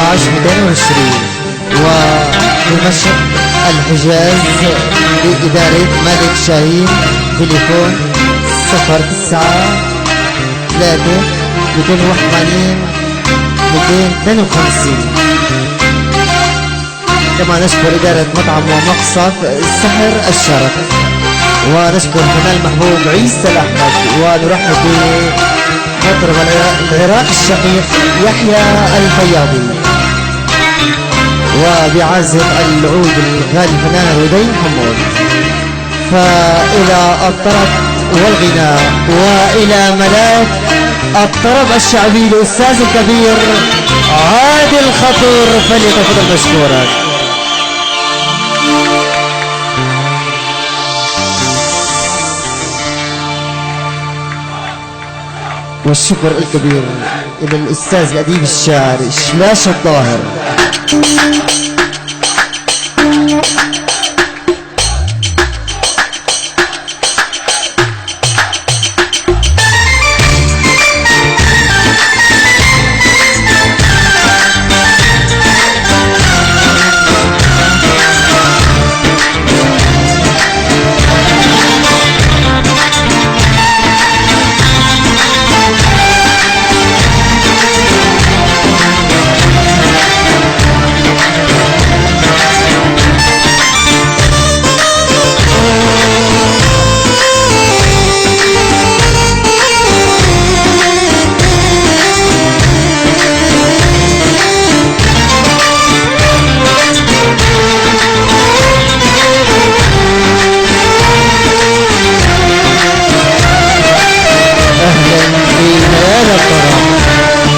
220 ودمشق الحجاز بإدارة ملك شاهين. تليفون 09 3 281 252. كما نشكر إدارة مطعم ومقصف السحر الشرق، ونشكر الفنان المحبوب عيسى الأحمد، ونرحب بمطرب العراق الشقيق يحيى الفياضي، وبعازف العود الغالي الفنان رودين حمود. فإلى الطرب والغناء وإلى ملاك الطرب الشعبي الأستاذ الكبير عادل خطور، فليتفضل مشكورا. والشكر الكبير إلى الأستاذ الأديب الشاعر شلاش الطاهر.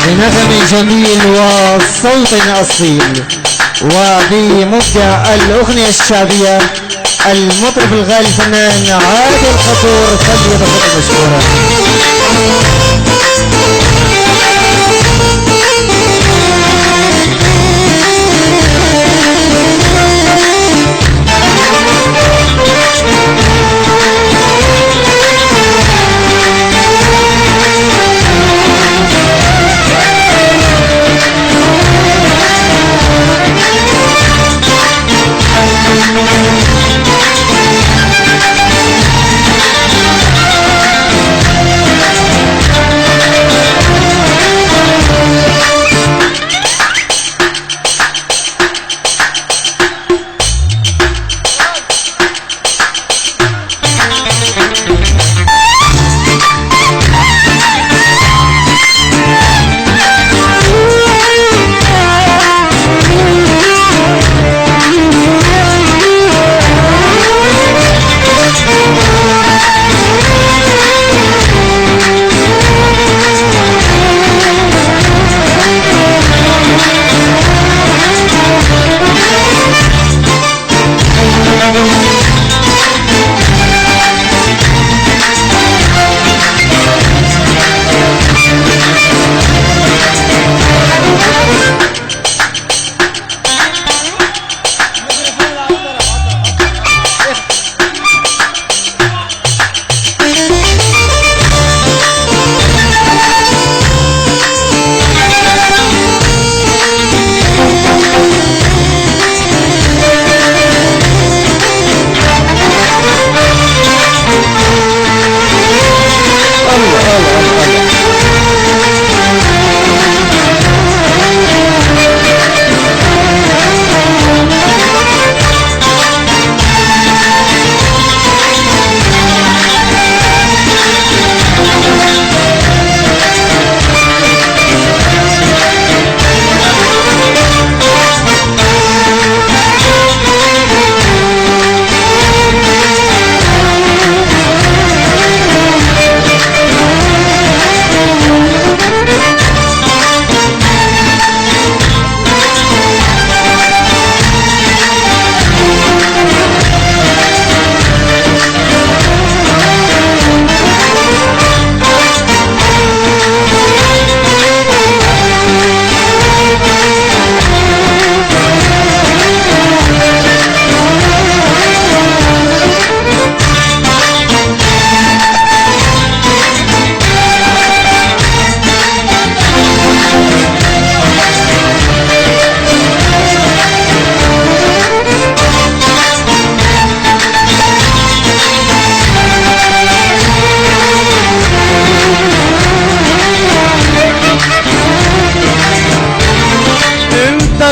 بنغم جميل وصوت أصيل، وبمبدع الأغنية الشعبية المطرب الغالي الفنان عادل خطور، فليتفضل مشكورا.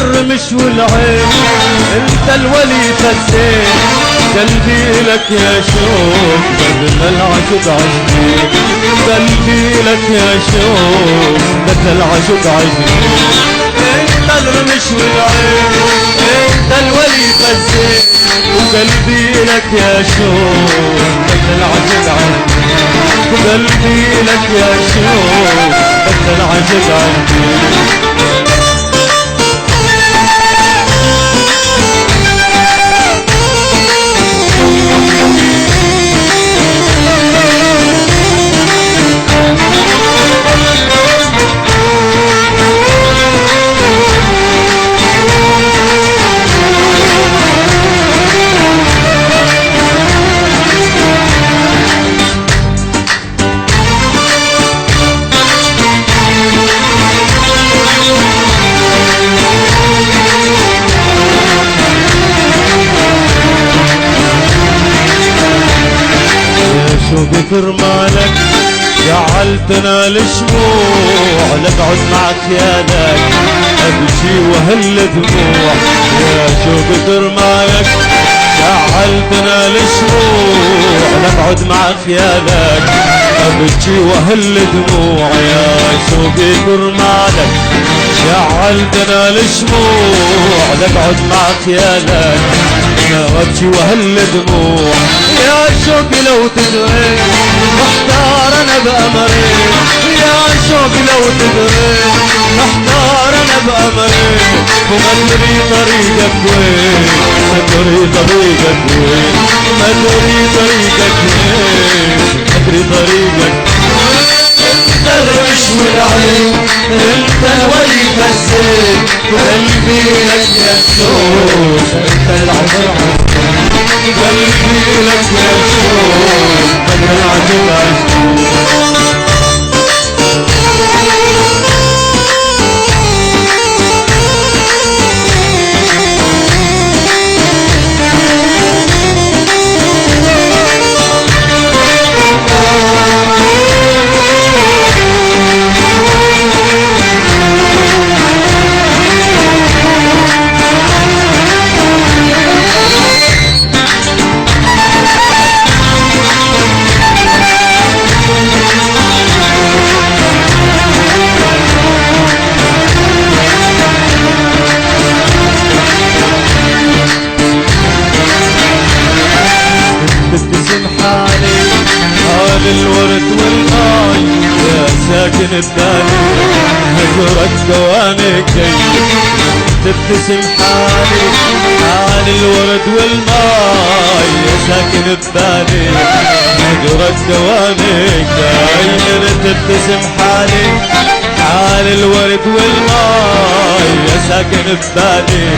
الرمش والعين انت الولي فزين قلبي لك يا شوق بدل العشق عشقين قلبي لك يا شوق بدل العشق عشقين انت الرمش والعين انت الولي فزين وقلبي لك يا شوق بدل العشق عشقين قلبي لك يا شوق بدل العشق عشقين كثر مالك جعلتنا الشموع لقعد مع خيالك ابكي وهل دموع يا شو كثر مالك جعلتنا الشموع لقعد مع خيالك ابكي وهل دموع يا شو كثر مالك جعلتنا الشموع لقعد مع خيالك وابكي وهل دموع يا شوق لو تدري محتار انا بأمري يا شوق لو تدري محتار انا بأمري وما ادري طريقك وين ما ادري طريقك وين ما ادري طريقك وين ما ادري طريقك انت الرمش والعين انت الولي فزين وقلبي لك يا شوق انت العمر قلبي لك يا شوق بدل العشق عشقين تبتسم حالي حال الورد والماي يا ساكن الدالي هجرك دوانكي تبتسم حالي حال الورد والماي يا ساكن الدالي هجرك دوانكي تبتسم حالي حال الورد والماي يا ساكن الدالي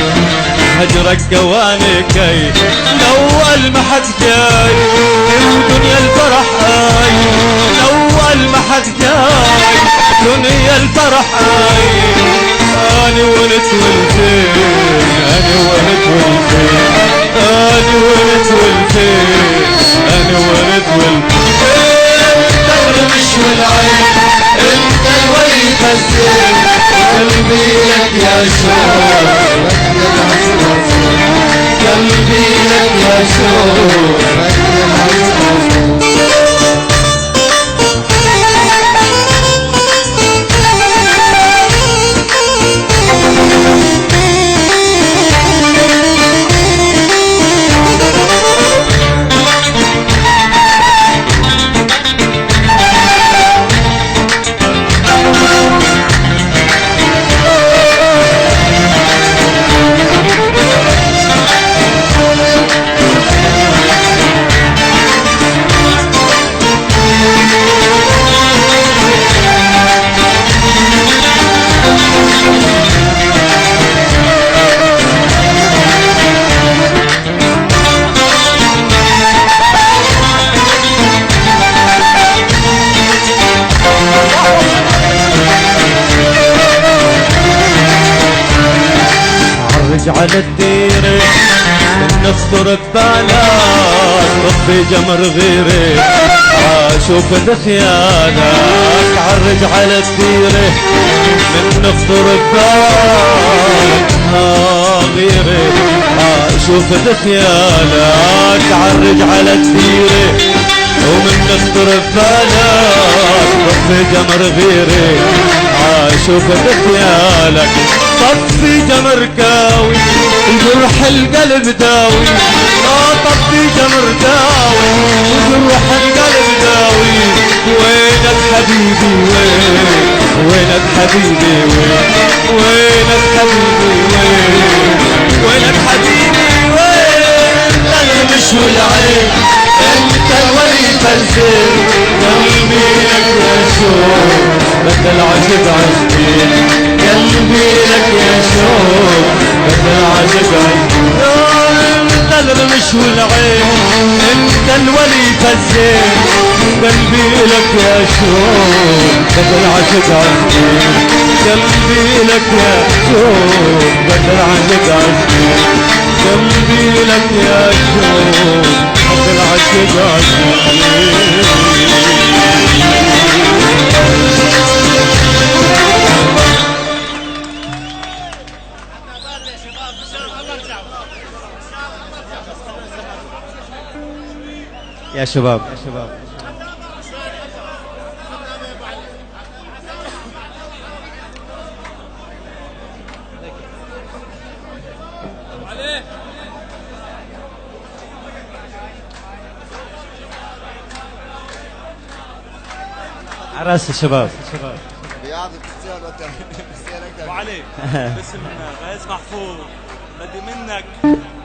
هجرك جوانكي الاول ما حد جاي ودنيا الفرح اي الاول ما حد جاي دنيا الفرح اي اني ولد والفين اني ولد والفين اني ولد والفين اني ولد والفين انت الرمش والعين انت الولي فزين قلبي لك يا شوق قلبي لك يا شوق على الديرة من نخطر ببالك ربي جمر غيري اشوف خيانك عرج على الديرة من نخطر ببالك غيري اشوف دخيالك عرج على كثيري ومن الطرف بالك طفي جمر غيري اشوف دخيالك طفي جمر كاوي وجرح القلب داوي طفي جمر داوي وجرح القلب داوي وينك حبيبي وينك حبيبي وينك حبيبي وينك حبيبي وين المش والعين انت الولي فلسل قلبي لك يا شوق بدل عشق عشقي قلبي لك يا شوق بدل عشق عشقي انت المش والعين انت الولي فلسل قلبي لك يا شوق بدل عشق عشقي قلبي لك يا شوق بدل عشق عشقي قلبي لك يا شوق بدل عشق عشقي يا شباب عراس الشباب رياضي كريستيانو ابو علي باسم غاز محفوظ بدي منك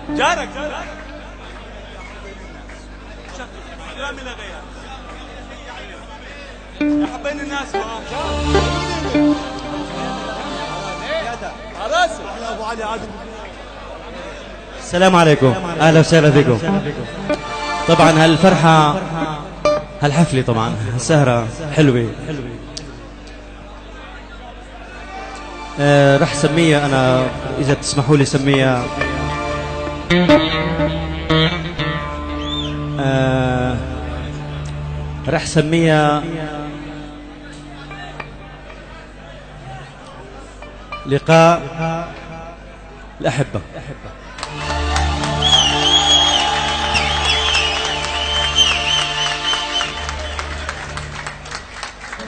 جارك كلامي لغير يا حبين الناس راسي يا ابو علي عادل. السلام عليكم، اهلا وسهلا بكم. طبعا هالفرحه هالحفله طبعا السهره حلوه. رح سميها انا اذا بتسمحوا لي سميها رح سميها لقاء الأحبة.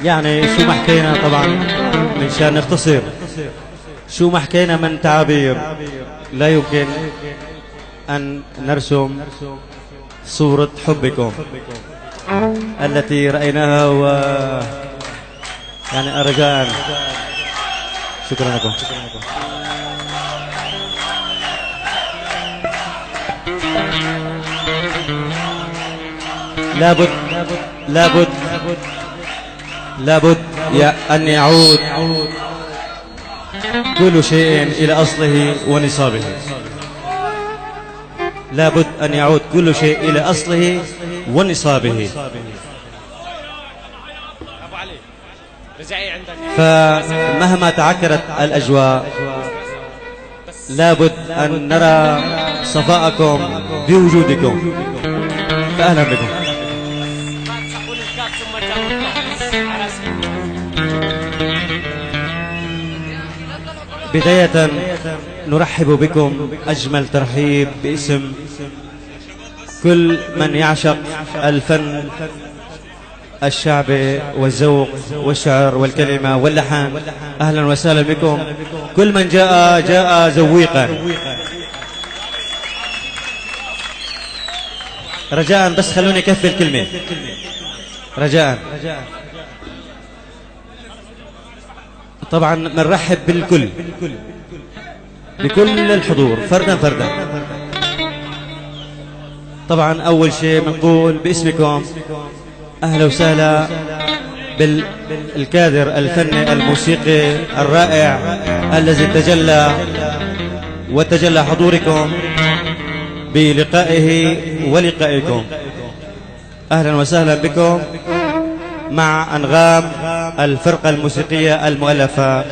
يعني شو ما حكينا طبعا من شان نختصر، شو ما حكينا من تعابير لا يمكن أن نرسم صورة حبكم التي رأيناها يعني رجاء شكرا لكم. لابد أن يعود كل شيء إلى أصله ونصابه. لابد أن يعود كل شيء إلى أصله ونصابه. فمهما تعكرت الأجواء لابد أن نرى صفاءكم بوجودكم. فأهلا بكم. بداية نرحب بكم أجمل ترحيب باسم كل من يعشق الفن الشعبي والذوق والشعر والكلمة واللحن. أهلا وسهلا بكم. كل من جاء ذويقا. رجاء بس خلوني أكفي الكلمة رجاء. طبعا بنرحب بالكل بكل الحضور فردا فردا. طبعا أول شيء بنقول باسمكم أهلا وسهلا بالكادر الفني الموسيقي الرائع الذي تجلى حضوركم بلقائه ولقائكم. أهلا وسهلا بكم مع أنغام الفرقة الموسيقية المؤلفة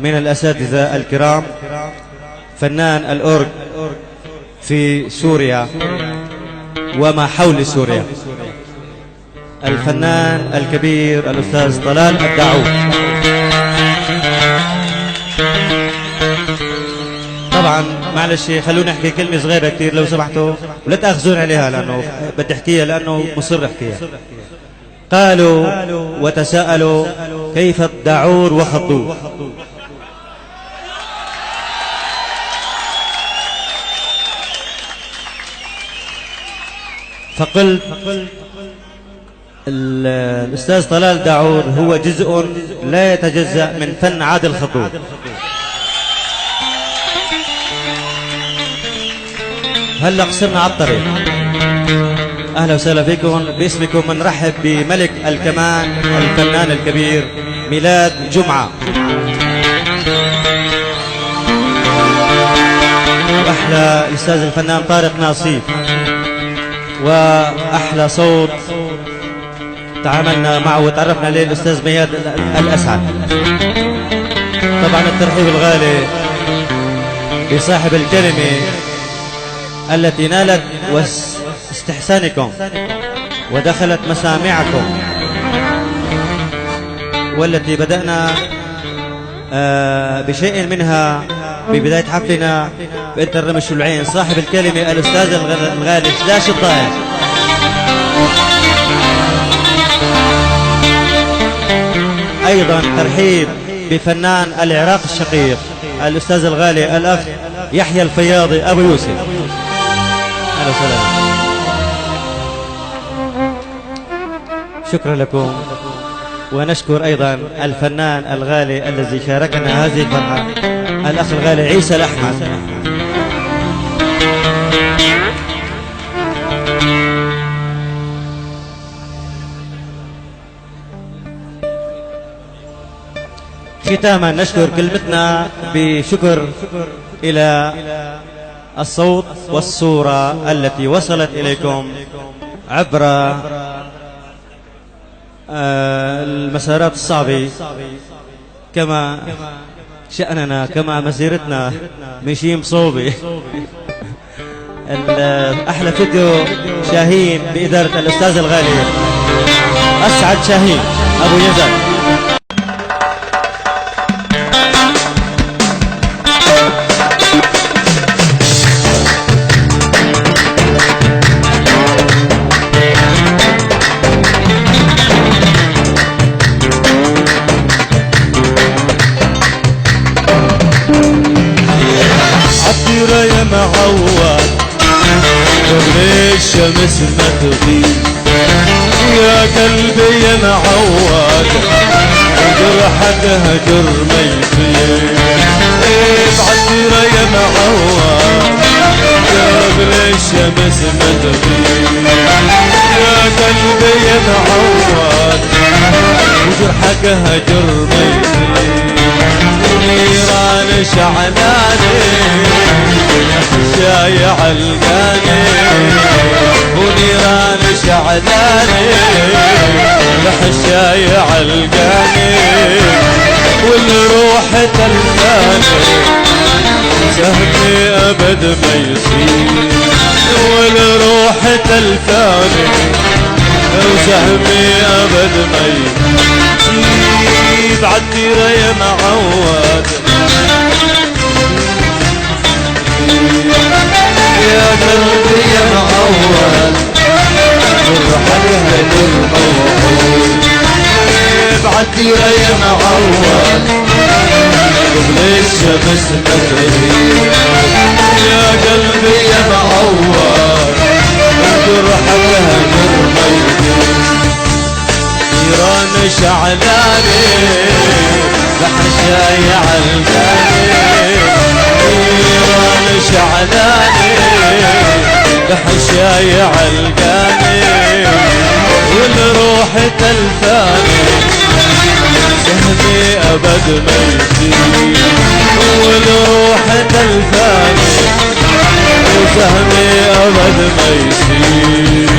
من الأساتذة الكرام، فنان الأورج في سوريا وما حول سوريا، الفنان الكبير الأستاذ طلال الدعوف. طبعا معلش خلوني احكي كلمة صغيرة كثير لو سمحتوا، ولا تاخذون عليها لانه بدي احكيها لانه مصر احكيها. قالوا وتساءلوا كيف الدعور وخضوه، فقلت الأستاذ طلال دعور هو جزء لا يتجزأ من فن عادل خطوب. هلا قصرنا على الطريق. أهلا وسهلا فيكم. باسمكم بنرحب بملك الكمان الفنان الكبير ميلاد جمعة، وأحلى الأستاذ الفنان طارق ناصيف، وأحلى صوت تعاملنا معه وتعرفنا عليه الأستاذ مياد الأسعد. طبعا الترحيب الغالي بصاحب الكلمة التي نالت استحسانكم ودخلت مسامعكم، والتي بدأنا بشيء منها ببداية حفلنا بإنت الرمش والعين. صاحب الكلمة الأستاذ الغالي سلاش الطاهر. أيضا ترحيب بفنان العراق الشقيق الأستاذ الغالي الأخ يحيى الفياضي أبو يوسف. أهلا وسهلا. شكرا لكم، ونشكر أيضا الفنان الغالي الذي شاركنا هذه الفرحة الأخ الغالي عيسى الأحمد. ختاما نشكر كلمتنا بشكر إلى الصوت والصورة التي وصلت إليكم عبر المسارات الصعبة، كما شأننا كما مسيرتنا مشيم صوبي. أحلى فيديو شاهين بإدارة الأستاذ الغالي أسعد شاهين أبو يزن. يا معود قبل الشمس ما تغيب، يا قلبي يا معود جرحك هجر ما يطيب. بعطيرة يا معود قبل الشمس ما تغيب، يا قلبي يا معود وجرحك هجر ما يطيب. ونيران شعلاني شايع القاني، ونيران شعلاني لحشايع القاني، والروح تلقاني سهمي أبد ما يصير، والروح تلقاني وسهمي أبد ما يصير. عالديرة يا معود يا قلبي يا معود جرحك هجر موعود. بعالديرة يا معود قبل الشمس ما تغيب، يا قلبي يا معود جرحك هجر موعود. نيران شعلاني بحشايع القاني، نيران شعلاني بحشايع القاني، والروح تلفاني سهمي أبد ما يصير، والروح تلفاني وسهمي أبد ما يصير.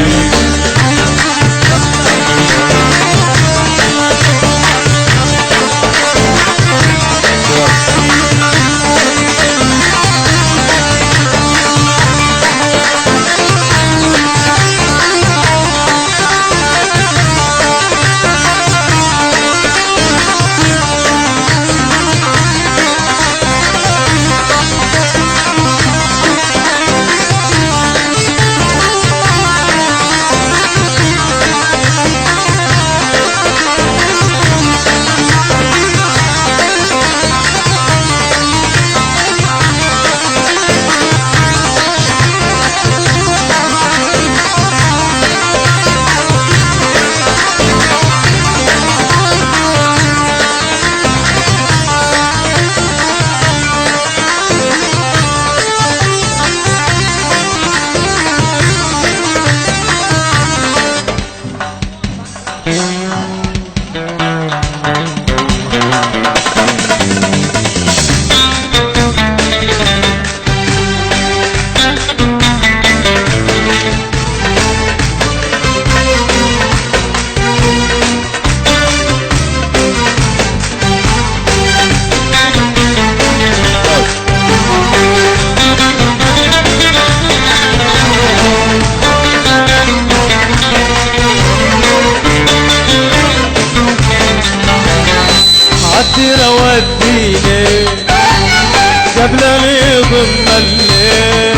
قبلني ضم الليل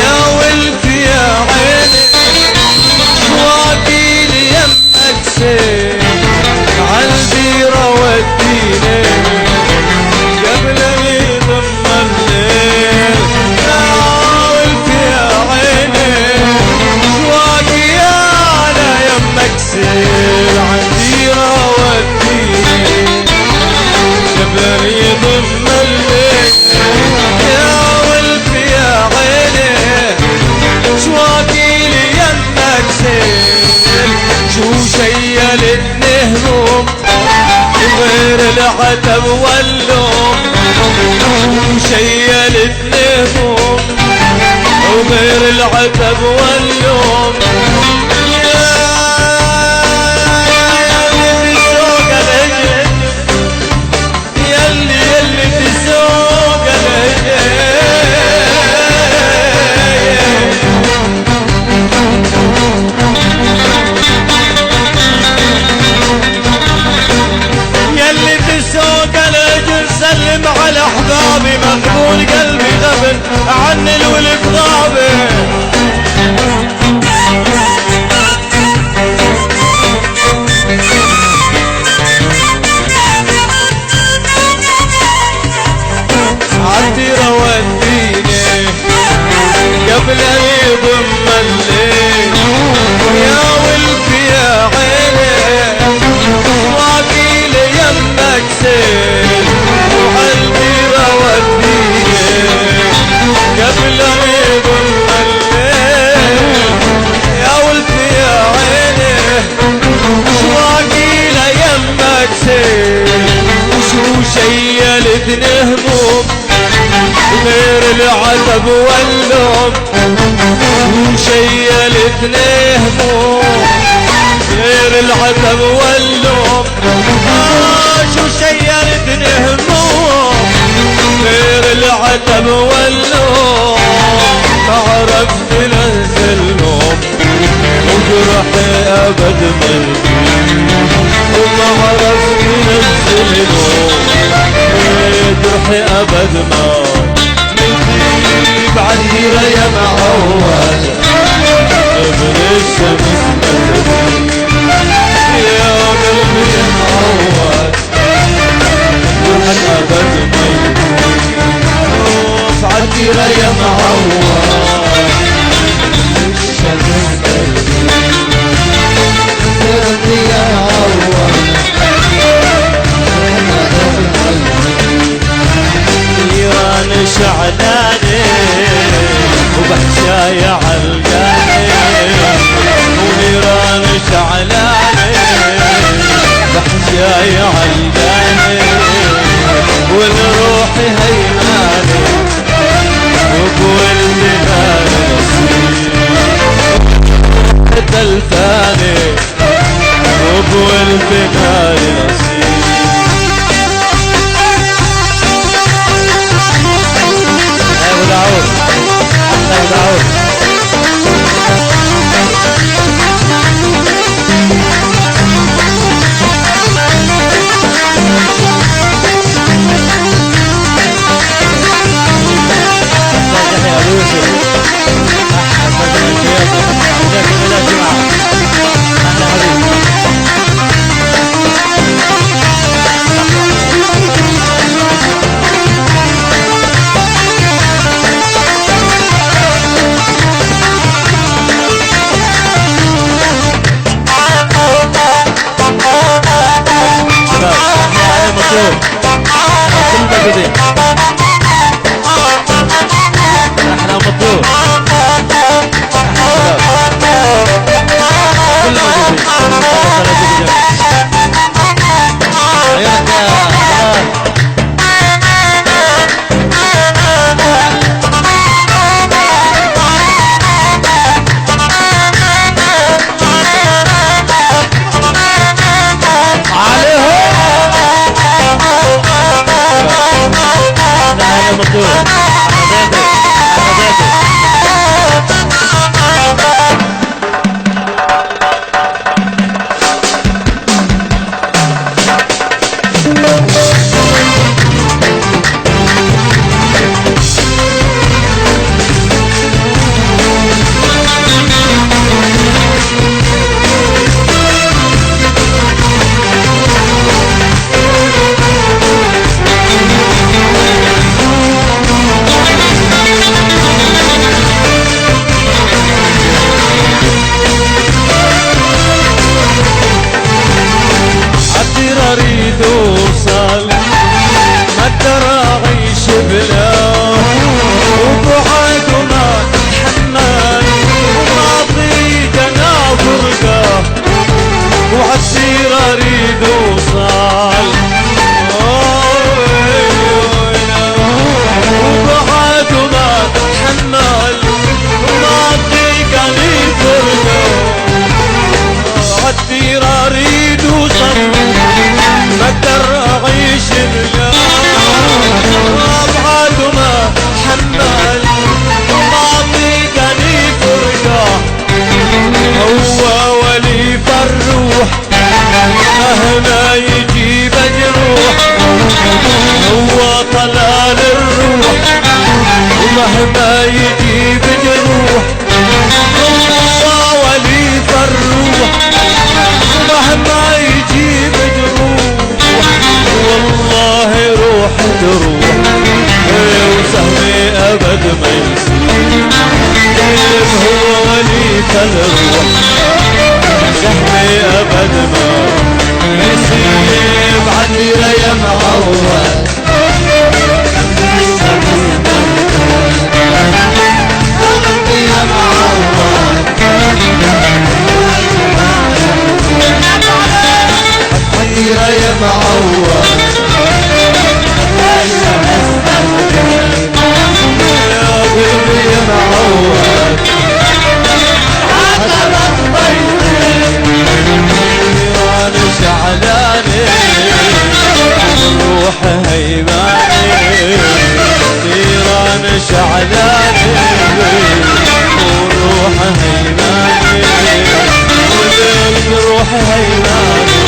يا ولف يا عيني شواقي ليمك سيل عالبيرة وديني قبلني ضم الليل يا ولف يا عيني شواقي على يمك سيل عالبيرة وديني قبلني ضم الليل يا ولف يا عيني شواقي ليمك سيل شو شيلتني هموم غير العتب واللوم شو شيلتني هموم وغير العتب واللوم يلي في السوق يلي في السوق الاجر سلم على احبابي مقبول قلبي غبن عن الولد غابي عالديرة وديني قبل يضم الليل يا ولف يا عيني واقي ليمك سيل وعالديرة وديني قبل يضم الليل يا ولف يا عيني واقي ليمك سيل وشو شيلتني هموم غير العتب واللوم وشيلتني هموم غير العتب واللوم شو شيلتني هموم غير العتب واللوم عرفت ننزل نوم وجرحي ابد ملكي وما عرفت ننزل نوم جرحي ابد ما بعديرة يا معود ابن الشمس مدري يا قلبي يا معود جرحك ابد ما بعديرة يا معود الشمس مدري يا معود نيران شعلاني وبحشاي علقاني ونيران شعلاني بحشاي علقاني والروح هيماني وبولدي ناسي تلفاني وبولدي ناسي داود داود مهما يجيب جروح الله ولي فالروح مهما يجيب جروح والله روح تروح وسهمي ابد ما يسيب هو ولي فالروح سهمي ابد ما يسيب عندي يا معود يا معود يا قلبي يا معود وانا شعلاني روح هيماني نيران شعلاني وروح هيماني والقلب روح هيماني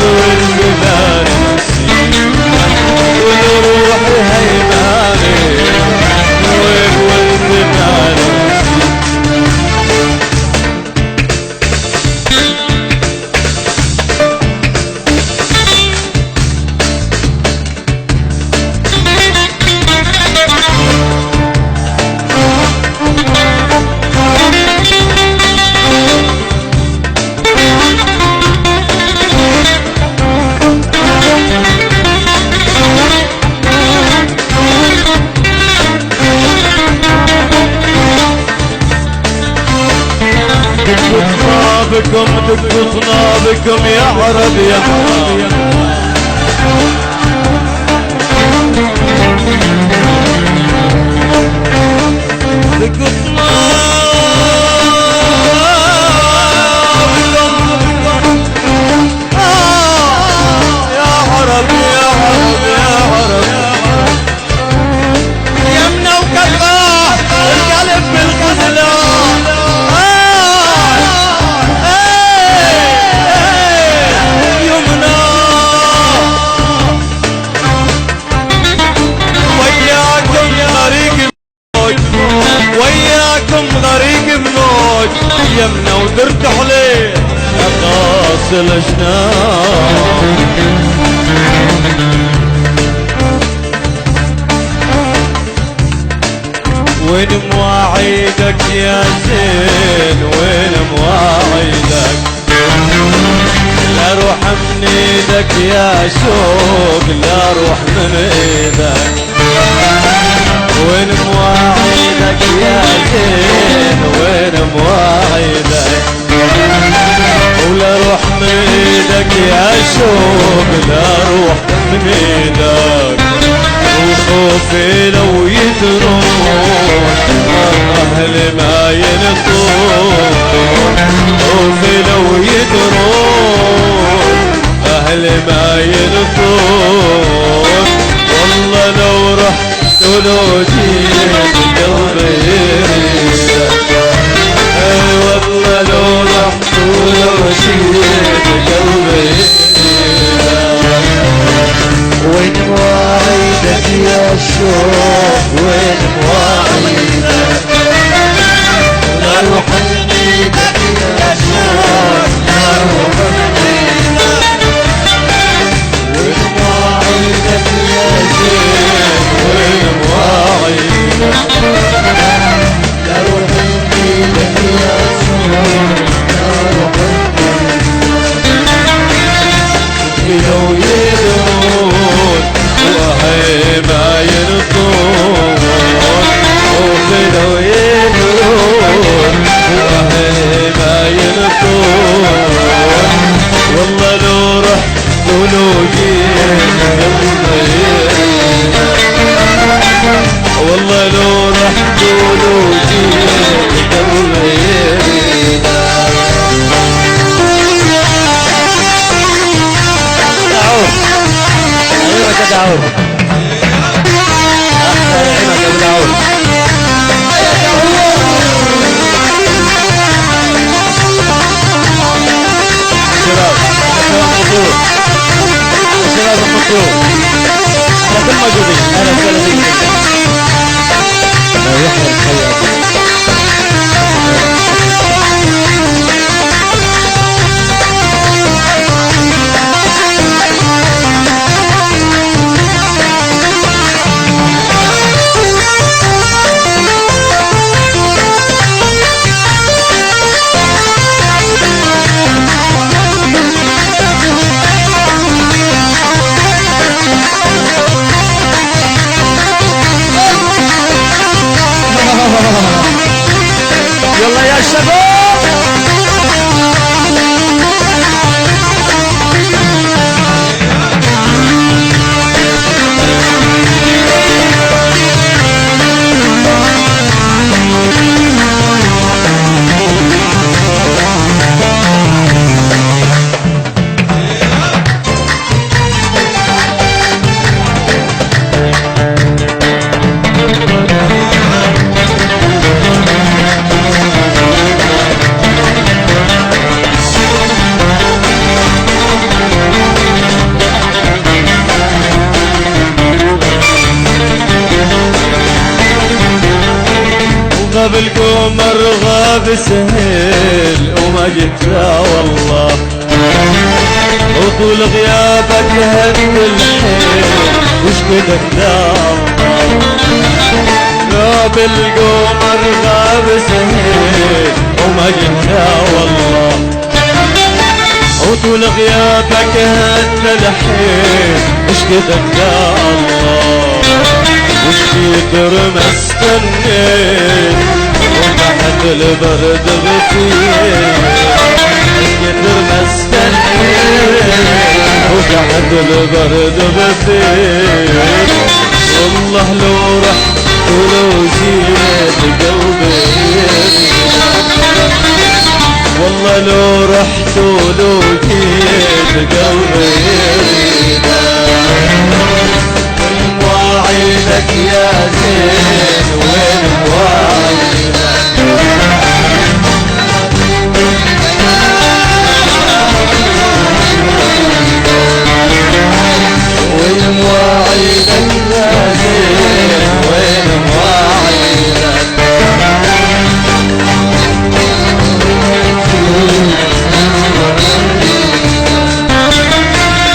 والجبال والروح هيماني والجبال دقتنا بكم يا عرب يا دقتنا يا عرب يا عرب يا عرب يمنا وكفاه القلب بالخذلان وياكم غريق بموج يمنا ودرت عليه اقاص الجنان وين مواعيدك يا زين وين مواعيدك لا روح من ايدك يا شوق لا روح من ايدك وين مواعيدك يا زين وين مواعيدك ولا روح من ايدك يا شوق لا روح من ايدك وخوفي لو يدرون اهل ما ينطون خوفي لو يدرون اهل ما ينطون والله لو رحت ولو جيت قلبي يريدك اي والله لو رحت ولو جيت قلبي يريدك وين مواعيدك يا شوق وين مواعيدك لا روح من ايدك يا شوق لا روح من ايدك وين مواعيدك يا زين وين مواعيدك لا روح من ايدك يا شوق لا روح من ايدك لو يدرون وهي ما ينطون لو يدرون وهي ما ينطون والله لو رحت ولو جيت والله لو رحت ولو جيت دعوه اختار عينك يا ابو دعوه شباب المطلوب على كل موجودين اهلا وسهلا فيكم غاب القمر غاب سهل وما جيت لا والله، وطول غيابك هد الحيل وش بدك لا الله. غاب القمر غاب سهل وما جيت لا والله، وطول غيابك هد الحيل وش بدك يا الله. وش كتر ما استنيت وتحت البرد بطير، وش كتر ما استنيت وتحت البرد بطير. والله لو رحت ولو جيت قلبي يريد، والله لو رحت ولو جيت قلبي يريد. مواعيدك يا زين وين مواعيدك، وين مواعيدك يا زين وين مواعيدك.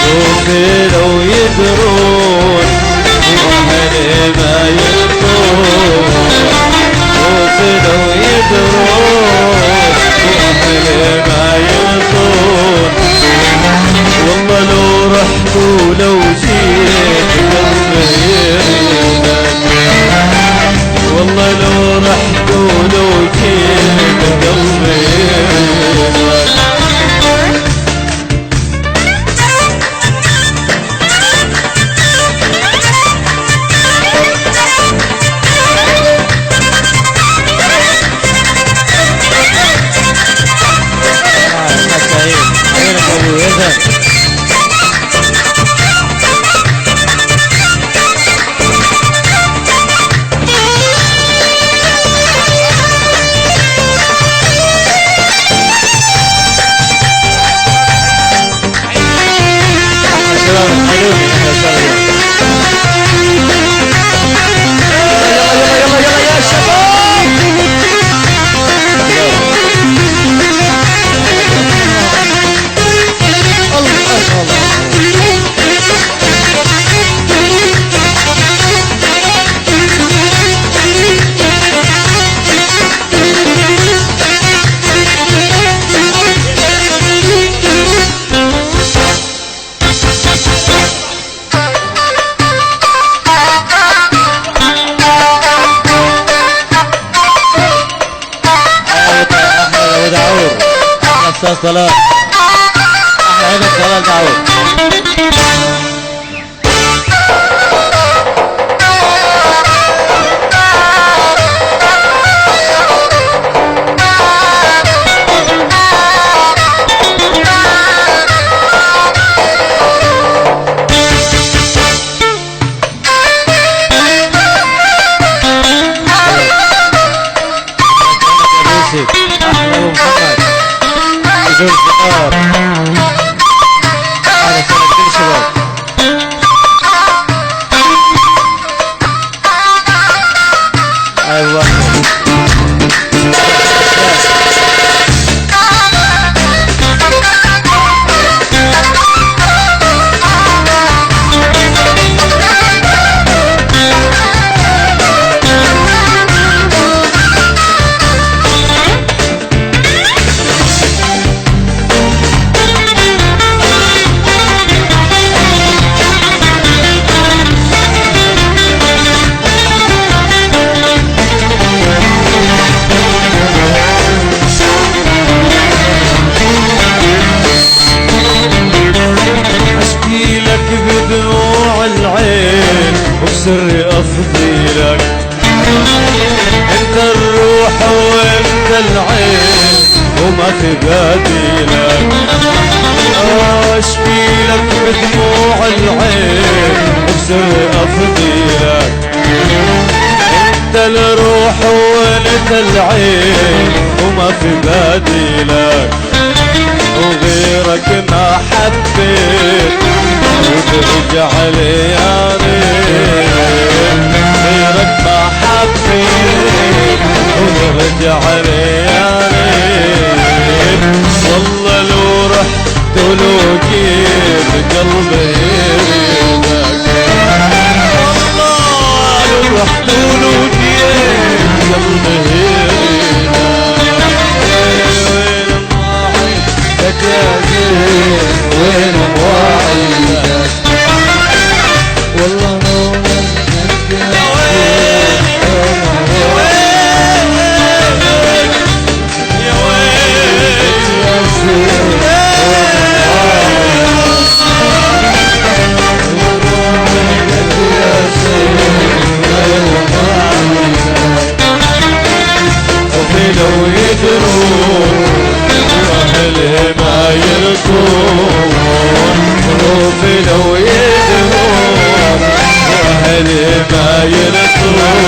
خوفي لو يدرون وأهلي ما يرضون، خوفي لو يدرون وأهلي ما يرضون. والله لو رحت ولو جيت قلبي يريدك، والله لو رحت ولو جيت قلبي يريدك. استاذ طلال احلى عينك طلال داوود. احلى ومحمد بدون فقار على سنة كل شباب. ايوه سري افضي لك، انت الروح وانت العين وما تبادي لك. اشكي لك بدموع العين وسري افضي لك، انت الروح وانت العين وما تبادي لك. وغيرك ما حبيت وترجع لي يا ريت، غيرك ما حبيت رحت له وجيت قلبي هنا وين مواعيدك يا زين وين مواعيدك والله نورك يا زين يا وين يا زين لو يدرون واهلي ما يرضون خوفي لو يدرون واهلي ما يرضون